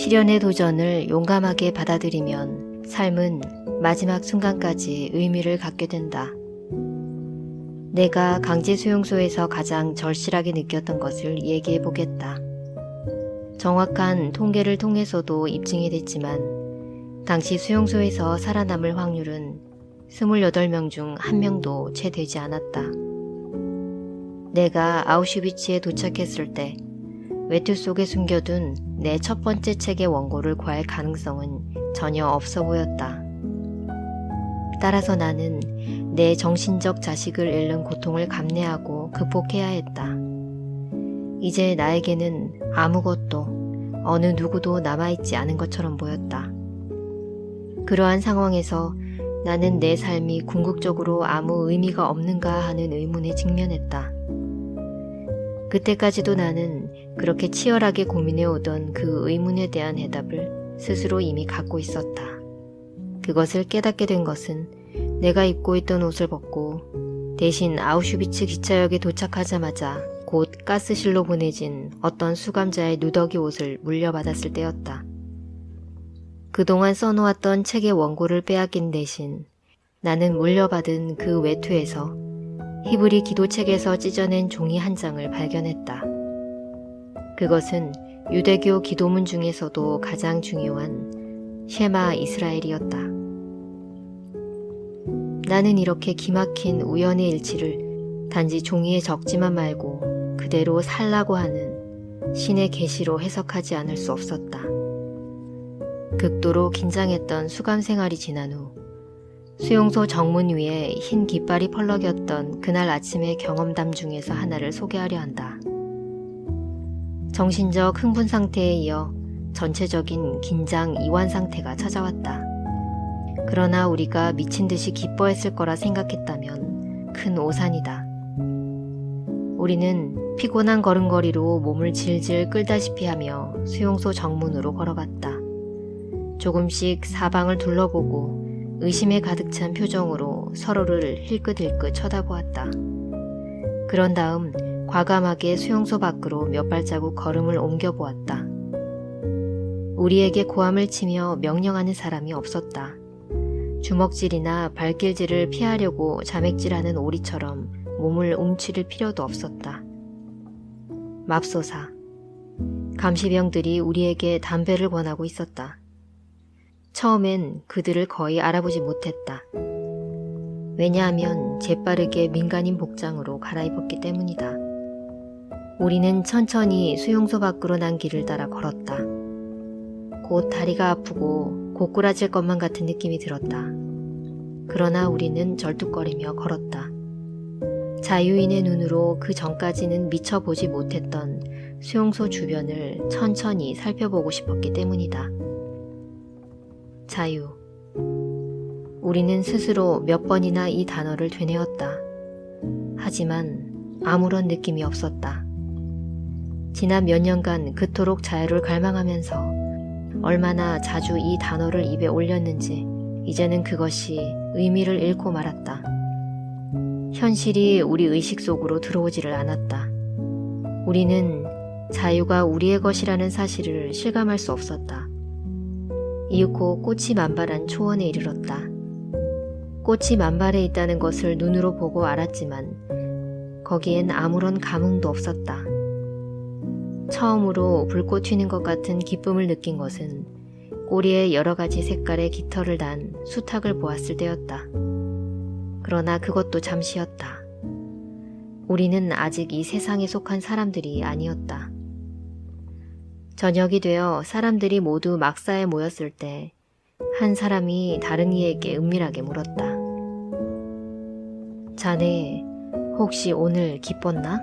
시련의 도전을 용감하게 받아들이면 삶은 마지막 순간까지 의미를 갖게 된다. 내가 강제 수용소에서 가장 절실하게 느꼈던 것을 얘기해 보겠다. 정확한 통계를 통해서도 입증이 됐지만 당시 수용소에서 살아남을 확률은 28명 중 1명도 채 되지 않았다. 내가 아우슈비츠에 도착했을 때 외투 속에 숨겨둔 내 첫 번째 책의 원고를 구할 가능성은 전혀 없어 보였다. 따라서 나는 내 정신적 자식을 잃는 고통을 감내하고 극복해야 했다. 이제 나에게는 아무것도 어느 누구도 남아있지 않은 것처럼 보였다. 그러한 상황에서 나는 내 삶이 궁극적으로 아무 의미가 없는가 하는 의문에 직면했다. 그때까지도 나는 그렇게 치열하게 고민해오던 그 의문에 대한 해답을 스스로 이미 갖고 있었다. 그것을 깨닫게 된 것은 내가 입고 있던 옷을 벗고 대신 아우슈비츠 기차역에 도착하자마자 곧 가스실로 보내진 어떤 수감자의 누더기 옷을 물려받았을 때였다. 그동안 써놓았던 책의 원고를 빼앗긴 대신 나는 물려받은 그 외투에서 히브리 기도책에서 찢어낸 종이 한 장을 발견했다. 그것은 유대교 기도문 중에서도 가장 중요한 셰마 이스라엘이었다. 나는 이렇게 기막힌 우연의 일치를 단지 종이에 적지만 말고 그대로 살라고 하는 신의 계시로 해석하지 않을 수 없었다. 극도로 긴장했던 수감 생활이 지난 후 수용소 정문 위에 흰 깃발이 펄럭였던 그날 아침의 경험담 중에서 하나를 소개하려 한다. 정신적 흥분 상태에 이어 전체적인 긴장 이완 상태가 찾아왔다. 그러나 우리가 미친 듯이 기뻐했을 거라 생각했다면 큰 오산이다. 우리는 피곤한 걸음걸이로 몸을 질질 끌다시피 하며 수용소 정문으로 걸어갔다. 조금씩 사방을 둘러보고 의심에 가득 찬 표정으로 서로를 힐끗힐끗 쳐다보았다. 그런 다음 과감하게 수용소 밖으로 몇 발자국 걸음을 옮겨보았다. 우리에게 고함을 치며 명령하는 사람이 없었다. 주먹질이나 발길질을 피하려고 자맥질하는 오리처럼 몸을 움츠릴 필요도 없었다. 맙소사. 감시병들이 우리에게 담배를 권하고 있었다. 처음엔 그들을 거의 알아보지 못했다. 왜냐하면 재빠르게 민간인 복장으로 갈아입었기 때문이다. 우리는 천천히 수용소 밖으로 난 길을 따라 걸었다. 곧 다리가 아프고 고꾸라질 것만 같은 느낌이 들었다. 그러나 우리는 절뚝거리며 걸었다. 자유인의 눈으로 그 전까지는 미처 보지 못했던 수용소 주변을 천천히 살펴보고 싶었기 때문이다. 자유. 우리는 스스로 몇 번이나 이 단어를 되뇌었다. 하지만 아무런 느낌이 없었다. 지난 몇 년간 그토록 자유를 갈망하면서 얼마나 자주 이 단어를 입에 올렸는지 이제는 그것이 의미를 잃고 말았다. 현실이 우리 의식 속으로 들어오지를 않았다. 우리는 자유가 우리의 것이라는 사실을 실감할 수 없었다. 이윽고 꽃이 만발한 초원에 이르렀다. 꽃이 만발해 있다는 것을 눈으로 보고 알았지만 거기엔 아무런 감흥도 없었다. 처음으로 불꽃 튀는 것 같은 기쁨을 느낀 것은 꼬리에 여러 가지 색깔의 깃털을 단 수탉을 보았을 때였다. 그러나 그것도 잠시였다. 우리는 아직 이 세상에 속한 사람들이 아니었다. 저녁이 되어 사람들이 모두 막사에 모였을 때 한 사람이 다른 이에게 은밀하게 물었다. 자네 혹시 오늘 기뻤나?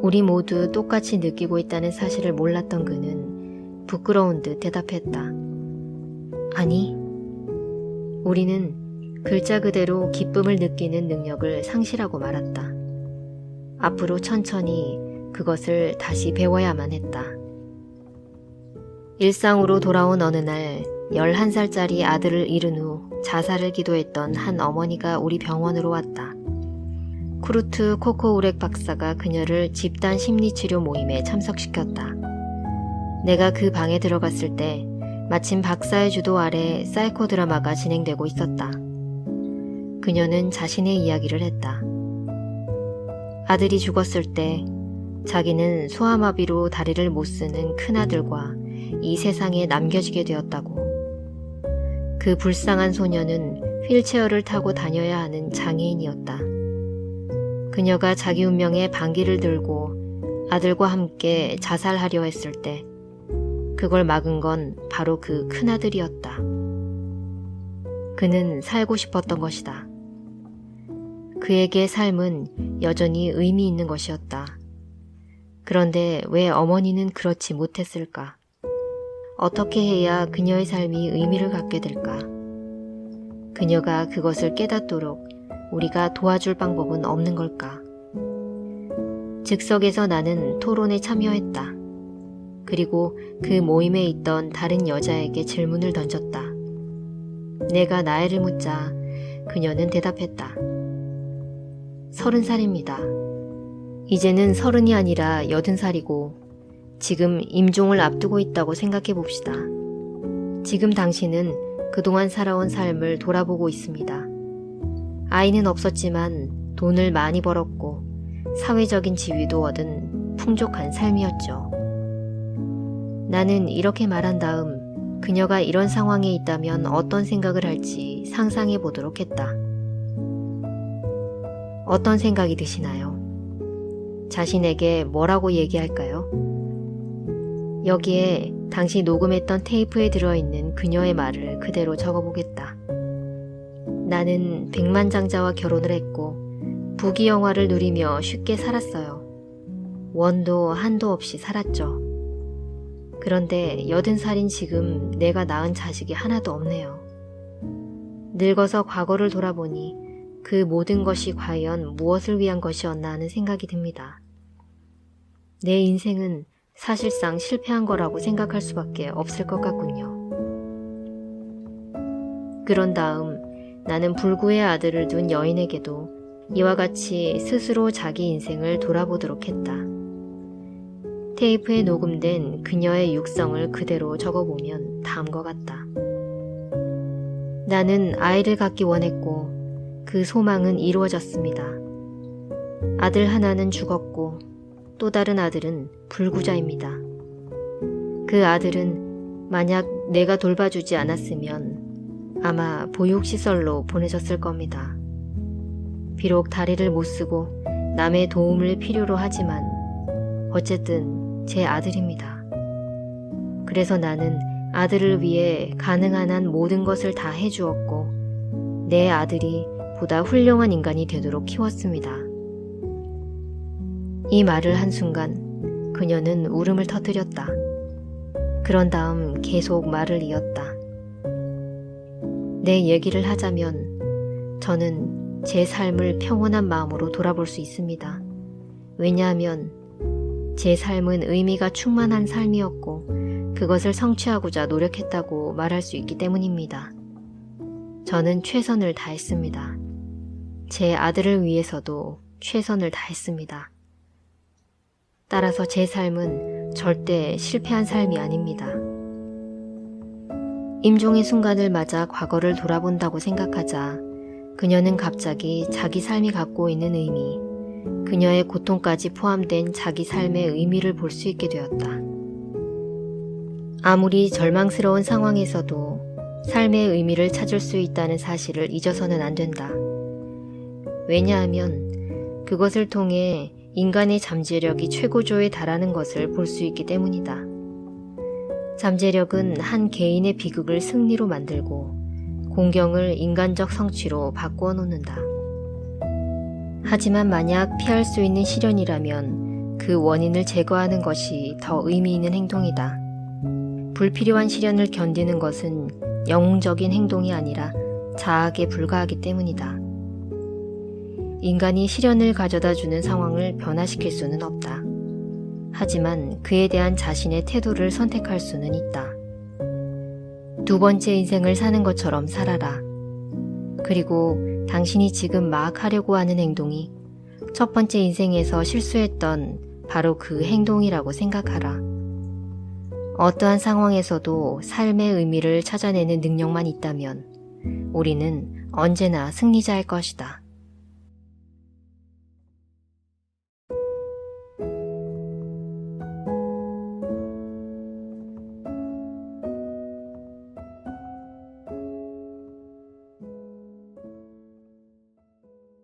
우리 모두 똑같이 느끼고 있다는 사실을 몰랐던 그는 부끄러운 듯 대답했다. 아니, 우리는 글자 그대로 기쁨을 느끼는 능력을 상실하고 말았다. 앞으로 천천히 그것을 다시 배워야만 했다. 일상으로 돌아온 어느 날 11살짜리 아들을 잃은 후 자살을 기도했던 한 어머니가 우리 병원으로 왔다. 쿠르트 코코우렉 박사가 그녀를 집단 심리치료 모임에 참석시켰다. 내가 그 방에 들어갔을 때 마침 박사의 주도 아래 사이코 드라마가 진행되고 있었다. 그녀는 자신의 이야기를 했다. 아들이 죽었을 때 자기는 소아마비로 다리를 못 쓰는 큰아들과 이 세상에 남겨지게 되었다고. 그 불쌍한 소녀는 휠체어를 타고 다녀야 하는 장애인이었다. 그녀가 자기 운명의 반기를 들고 아들과 함께 자살하려 했을 때 그걸 막은 건 바로 그 큰아들이었다. 그는 살고 싶었던 것이다. 그에게 삶은 여전히 의미 있는 것이었다. 그런데 왜 어머니는 그렇지 못했을까? 어떻게 해야 그녀의 삶이 의미를 갖게 될까? 그녀가 그것을 깨닫도록 우리가 도와줄 방법은 없는 걸까? 즉석에서 나는 토론에 참여했다. 그리고 그 모임에 있던 다른 여자에게 질문을 던졌다. 내가 나이를 묻자 그녀는 대답했다. 30살입니다. 이제는 30이 아니라 80살이고 지금 임종을 앞두고 있다고 생각해 봅시다. 지금 당신은 그동안 살아온 삶을 돌아보고 있습니다. 아이는 없었지만 돈을 많이 벌었고 사회적인 지위도 얻은 풍족한 삶이었죠. 나는 이렇게 말한 다음 그녀가 이런 상황에 있다면 어떤 생각을 할지 상상해 보도록 했다. 어떤 생각이 드시나요? 자신에게 뭐라고 얘기할까요? 여기에 당시 녹음했던 테이프에 들어있는 그녀의 말을 그대로 적어보겠다. 나는 백만장자와 결혼을 했고 부귀영화를 누리며 쉽게 살았어요. 원도 한도 없이 살았죠. 그런데 80살인 지금 내가 낳은 자식이 하나도 없네요. 늙어서 과거를 돌아보니 그 모든 것이 과연 무엇을 위한 것이었나 하는 생각이 듭니다. 내 인생은 사실상 실패한 거라고 생각할 수밖에 없을 것 같군요. 그런 다음 나는 불구의 아들을 둔 여인에게도 이와 같이 스스로 자기 인생을 돌아보도록 했다. 테이프에 녹음된 그녀의 육성을 그대로 적어보면 다음과 같다. 나는 아이를 갖기 원했고 그 소망은 이루어졌습니다. 아들 하나는 죽었고 또 다른 아들은 불구자입니다. 그 아들은 만약 내가 돌봐주지 않았으면 아마 보육시설로 보내졌을 겁니다. 비록 다리를 못 쓰고 남의 도움을 필요로 하지만 어쨌든 제 아들입니다. 그래서 나는 아들을 위해 가능한 한 모든 것을 다 해주었고 내 아들이 보다 훌륭한 인간이 되도록 키웠습니다. 이 말을 한 순간 그녀는 울음을 터뜨렸다. 그런 다음 계속 말을 이었다. 내 얘기를 하자면 저는 제 삶을 평온한 마음으로 돌아볼 수 있습니다. 왜냐하면 제 삶은 의미가 충만한 삶이었고 그것을 성취하고자 노력했다고 말할 수 있기 때문입니다. 저는 최선을 다했습니다. 제 아들을 위해서도 최선을 다했습니다. 따라서 제 삶은 절대 실패한 삶이 아닙니다. 임종의 순간을 맞아 과거를 돌아본다고 생각하자 그녀는 갑자기 자기 삶이 갖고 있는 의미, 그녀의 고통까지 포함된 자기 삶의 의미를 볼 수 있게 되었다. 아무리 절망스러운 상황에서도 삶의 의미를 찾을 수 있다는 사실을 잊어서는 안 된다. 왜냐하면 그것을 통해 인간의 잠재력이 최고조에 달하는 것을 볼 수 있기 때문이다. 잠재력은 한 개인의 비극을 승리로 만들고 공경을 인간적 성취로 바꾸어 놓는다. 하지만 만약 피할 수 있는 시련이라면 그 원인을 제거하는 것이 더 의미 있는 행동이다. 불필요한 시련을 견디는 것은 영웅적인 행동이 아니라 자학에 불과하기 때문이다. 인간이 시련을 가져다 주는 상황을 변화시킬 수는 없다. 하지만 그에 대한 자신의 태도를 선택할 수는 있다. 두 번째 인생을 사는 것처럼 살아라. 그리고 당신이 지금 막 하려고 하는 행동이 첫 번째 인생에서 실수했던 바로 그 행동이라고 생각하라. 어떠한 상황에서도 삶의 의미를 찾아내는 능력만 있다면 우리는 언제나 승리자일 것이다.